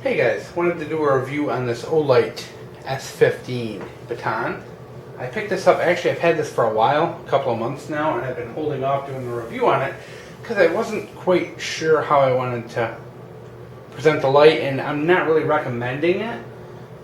Hey guys, wanted to do a review on this Olight s15 baton. I picked this up, actually I've had this for a while, a couple of months now, and I've been holding off doing a review on it because I wasn't quite sure how I wanted to present the light, and I'm not really recommending it,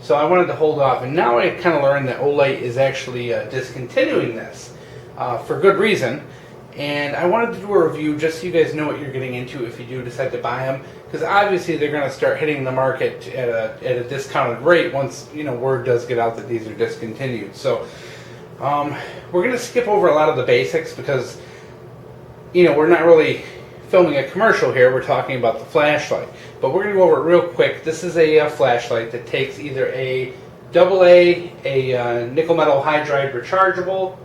so I wanted to hold off. And now I kind of learned that Olight is actually discontinuing this for good reason. And I wanted to do a review just so you guys know what you're getting into if you do decide to buy them, because obviously they're going to start hitting the market at a discounted rate once word does get out that these are discontinued. So we're going to skip over a lot of the basics because we're not really filming a commercial here. We're talking about the flashlight, but we're going to go over it real quick. This is a flashlight that takes either a AA, a nickel metal hydride rechargeable,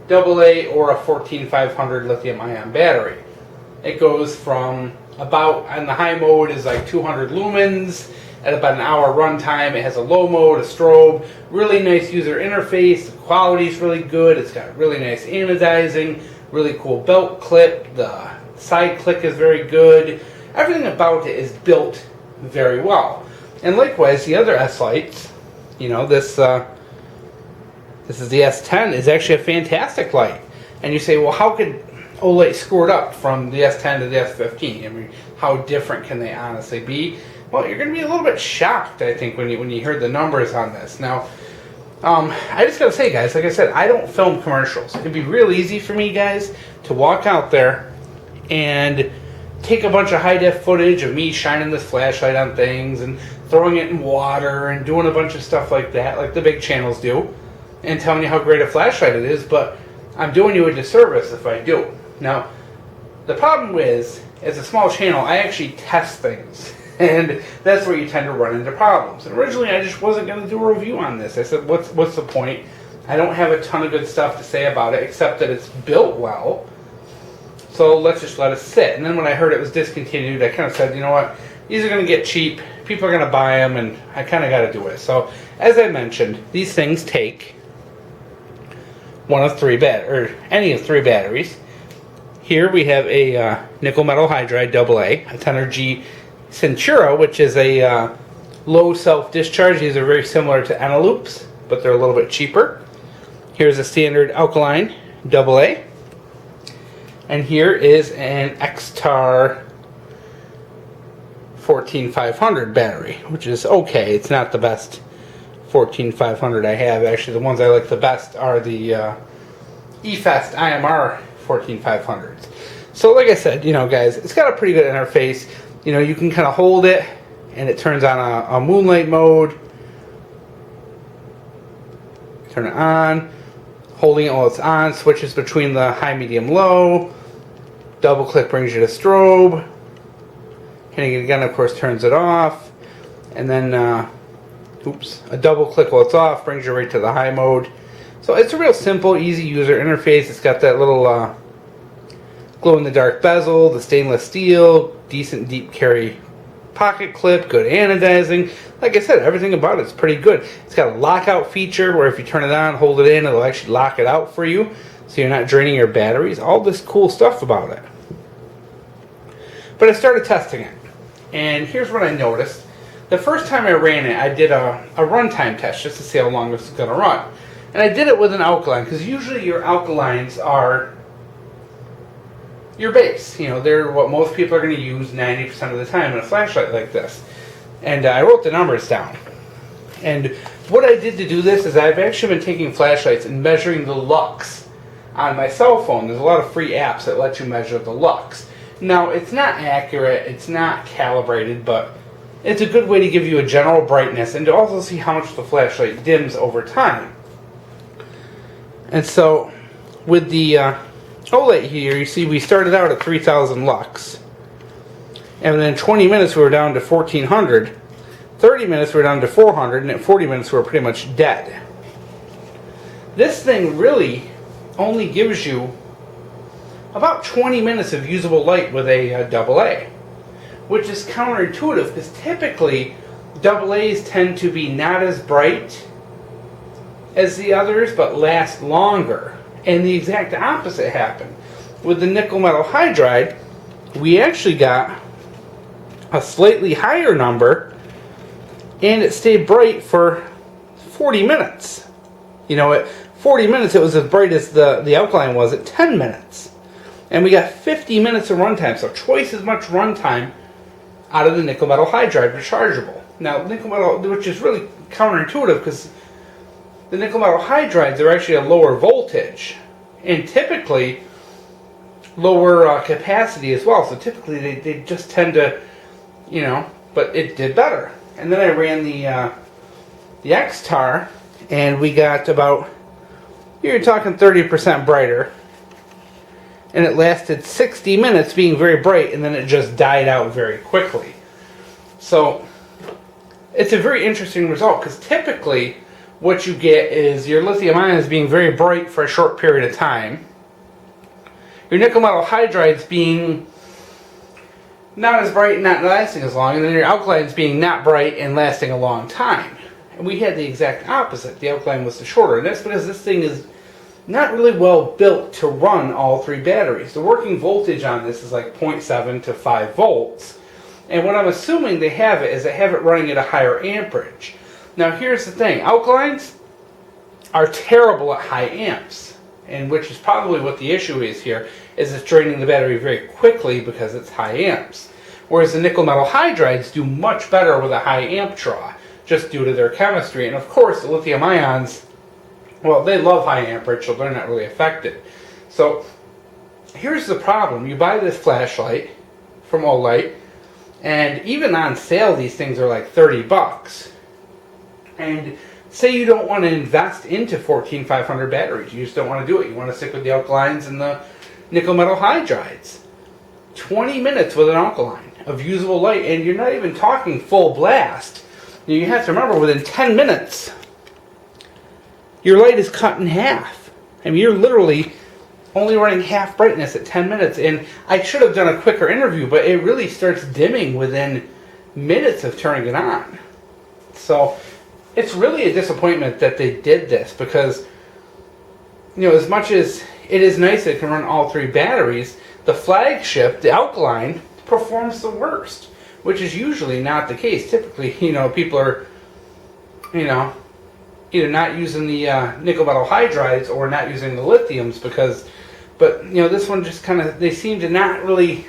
AA, or a 14500 lithium ion battery. It goes from about, on the high mode is like 200 lumens at about an hour runtime. It has a low mode, a strobe, really nice user interface. The quality is really good. It's got really nice anodizing, really cool belt clip. The side click is very good. Everything about it is built very well. And likewise, the other S lights, this is the S10, is actually a fantastic light. And you say, well, how could Olight screw it up from the S10 to the S15? I mean, how different can they honestly be? Well, you're going to be a little bit shocked, I think, when you hear the numbers on this. Now, I just got to say, guys, like I said, I don't film commercials. It'd be real easy for me, guys, to walk out there and take a bunch of high-def footage of me shining this flashlight on things and throwing it in water and doing a bunch of stuff like that, like the big channels do, and telling you how great a flashlight it is, but I'm doing you a disservice if I do. Now, the problem is, as a small channel, I actually test things, and that's where you tend to run into problems. And originally, I just wasn't going to do a review on this. I said, what's the point? I don't have a ton of good stuff to say about it, except that it's built well, so let's just let it sit. And then when I heard it was discontinued, I kind of said, you know what, these are going to get cheap, people are going to buy them, and I kind of got to do it. So, as I mentioned, these things take any of three batteries. Here we have a nickel metal hydride AA, a 10G Centura, which is a low self-discharge. These are very similar to Eneloops, but they're a little bit cheaper. Here's a standard alkaline AA. And here is an Xtar 14500 battery, which is okay. It's not the best 14500 I have. Actually, the ones I like the best are the eFest IMR 14500s. So like I said, guys, it's got a pretty good interface. You can kind of hold it and it turns on a moonlight mode. Turn it on. Holding it while it's on switches between the high, medium, low. Double click brings you to strobe. Hitting it again, of course, turns it off. And then a double click while it's off brings you right to the high mode. So it's a real simple, easy user interface. It's got that little glow-in-the-dark bezel, the stainless steel, decent deep carry pocket clip, good anodizing. Like I said, everything about it's pretty good. It's got a lockout feature where if you turn it on, hold it in, it'll actually lock it out for you, so you're not draining your batteries. All this cool stuff about it. But I started testing it, and here's what I noticed. The first time I ran it, I did a runtime test just to see how long this is going to run. And I did it with an alkaline, because usually your alkalines are your base. They're what most people are going to use 90% of the time in a flashlight like this. And I wrote the numbers down. And what I did to do this is I've actually been taking flashlights and measuring the lux on my cell phone. There's a lot of free apps that let you measure the lux. Now, it's not accurate, it's not calibrated, but it's a good way to give you a general brightness and to also see how much the flashlight dims over time. And so, with the Olight here, you see we started out at 3000 lux. And then in 20 minutes we were down to 1400. 30 minutes we were down to 400, and at 40 minutes we were pretty much dead. This thing really only gives you about 20 minutes of usable light with a AA, which is counterintuitive because typically AA's tend to be not as bright as the others but last longer. And the exact opposite happened. With the nickel metal hydride, we actually got a slightly higher number and it stayed bright for 40 minutes. At 40 minutes it was as bright as the alkaline was at 10 minutes. And we got 50 minutes of runtime, so twice as much runtime out of the nickel metal hydride rechargeable. Now, nickel metal, which is really counterintuitive because the nickel metal hydrides are actually a lower voltage and typically lower capacity as well. So typically they just tend to, but it did better. And then I ran the X-Tar, and we got about, you're talking 30% brighter. And it lasted 60 minutes being very bright, and then it just died out very quickly. So it's a very interesting result, because typically what you get is your lithium ions being very bright for a short period of time, your nickel metal hydrides being not as bright and not lasting as long, and then your alkalines being not bright and lasting a long time. And we had the exact opposite. The alkaline was the shorter, and that's because this thing is not really well built to run all three batteries. The working voltage on this is like 0.7 to 5 volts. And what I'm assuming they have it is they have it running at a higher amperage. Now here's the thing. Alkalines are terrible at high amps. And which is probably what the issue is here, is it's draining the battery very quickly because it's high amps. Whereas the nickel metal hydrides do much better with a high amp draw, just due to their chemistry. And of course the lithium ions, well, they love high amperage, so they're not really affected. So here's the problem. You buy this flashlight from Olight, and even on sale these things are like 30 bucks. And say you don't want to invest into 14500 batteries. You just don't want to do it. You want to stick with the alkalines and the nickel metal hydrides. 20 minutes with an alkaline of usable light, and you're not even talking full blast. You have to remember, within 10 minutes your light is cut in half. I mean, you're literally only running half brightness at 10 minutes. And I should have done a quicker interview, but it really starts dimming within minutes of turning it on. So it's really a disappointment that they did this, because, as much as it is nice that it can run all three batteries, the flagship, the alkaline, performs the worst, which is usually not the case. Typically, people are, either not using the nickel metal hydrides or not using the lithiums but this one just kind of, they seem to not really,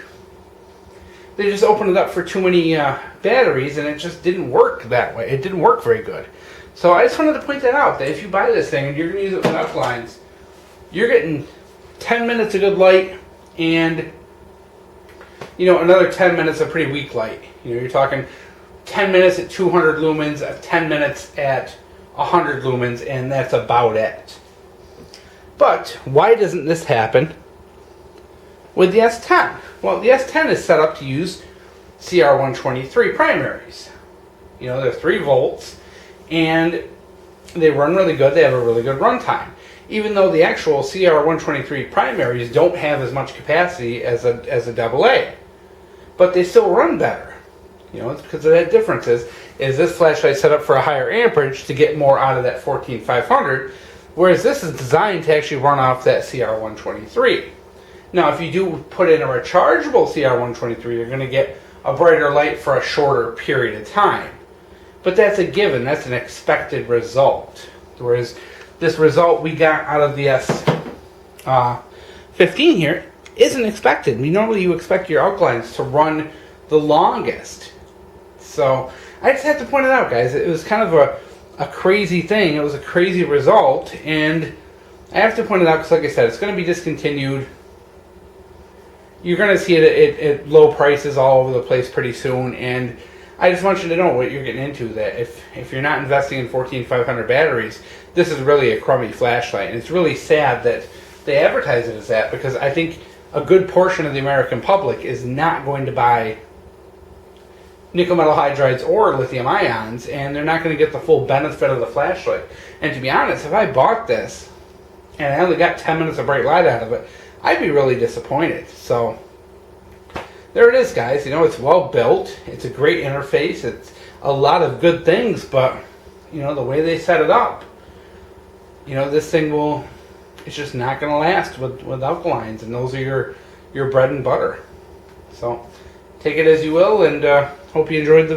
they just opened it up for too many batteries, and it just didn't work that way. It didn't work very good. So I just wanted to point that out, that if you buy this thing and you're going to use it with alkalines, you're getting 10 minutes of good light and another 10 minutes of pretty weak light. You're talking 10 minutes at 200 lumens, 10 minutes at 100 lumens, and that's about it. But why doesn't this happen with the S10? Well, the S10 is set up to use CR123 primaries. They're 3 volts, and they run really good. They have a really good runtime. Even though the actual CR123 primaries don't have as much capacity as a AA. But they still run better. It's because of that difference. Is this flashlight set up for a higher amperage to get more out of that 14500, whereas this is designed to actually run off that CR123. Now, if you do put in a rechargeable CR123, you're going to get a brighter light for a shorter period of time. But that's a given. That's an expected result. Whereas this result we got out of the S15 here isn't expected. Normally you expect your alkalines to run the longest. So I just have to point it out, guys. It was kind of a crazy thing. It was a crazy result, and I have to point it out because, like I said, it's going to be discontinued. You're going to see it at low prices all over the place pretty soon, and I just want you to know what you're getting into, that if you're not investing in 14500 batteries, this is really a crummy flashlight. And it's really sad that they advertise it as that, because I think a good portion of the American public is not going to buy nickel metal hydrides or lithium ions, and they're not going to get the full benefit of the flashlight. And to be honest, if I bought this and I only got 10 minutes of bright light out of it, I'd be really disappointed. So there it is, guys. It's well built. It's a great interface. It's a lot of good things, but the way they set it up, this thing it's just not going to last with alkalines, and those are your bread and butter. So take it as you will, and hope you enjoyed the video.